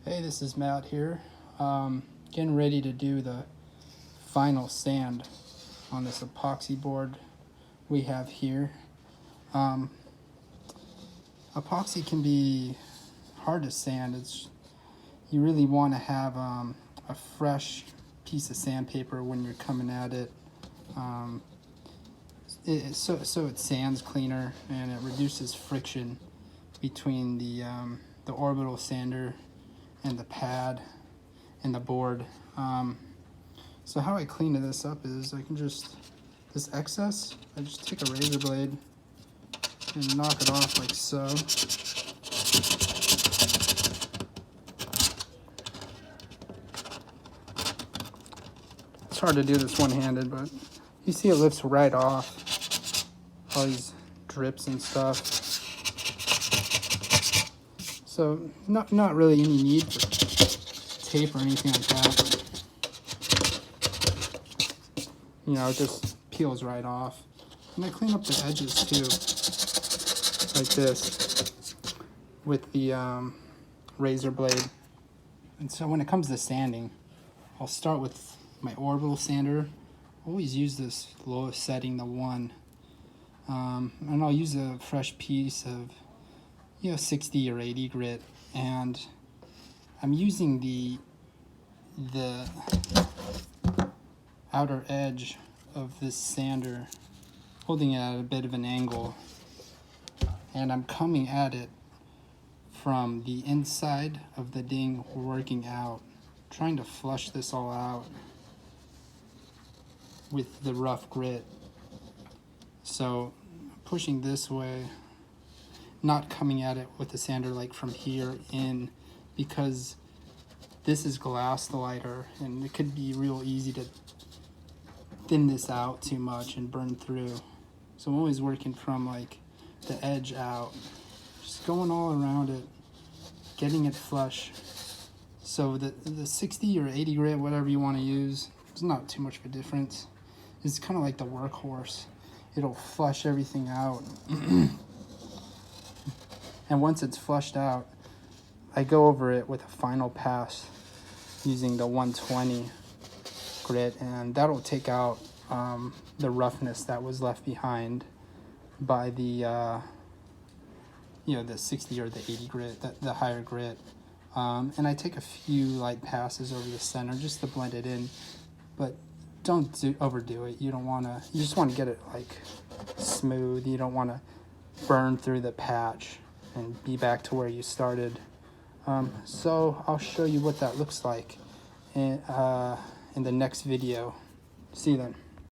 Hey, this is Matt here. Getting ready to do the final sand on this epoxy board we have here. Epoxy can be hard to sand. You really want to have a fresh piece of sandpaper when you're coming at it. So it sands cleaner and it reduces friction between the orbital sander and the pad and the board. So how I clean this up is I can this excess, I just take a razor blade and knock it off like so. It's hard to do this one-handed, but you see it lifts right off all these drips and stuff. So not really any need for tape or anything like that. You know, it just peels right off. And I clean up the edges too, like this, with the razor blade. And so when it comes to sanding, I'll start with my orbital sander. Always use this lowest setting, the 1. And I'll use a fresh piece of 60 or 80 grit, and I'm using the outer edge of this sander, holding it at a bit of an angle, and I'm coming at it from the inside of the ding, working out, trying to flush this all out with the rough grit. So pushing this way, not coming at it with the sander like from here in, because this is glass lighter and it could be real easy to thin this out too much and burn through. So I'm always working from like the edge out, just going all around it, getting it flush. So the 60 or 80 grit, whatever you want to use, it's not too much of a difference. It's kind of like the workhorse. It'll flush everything out. And once it's flushed out, I go over it with a final pass using the 120 grit, and that'll take out the roughness that was left behind by the the 60 or the 80 grit, the higher grit. And I take a few light passes over the center just to blend it in, but don't overdo it. You just want to get it like smooth. You don't want to burn through the patch and be back to where you started. So I'll show you what that looks like in the next video. See you then.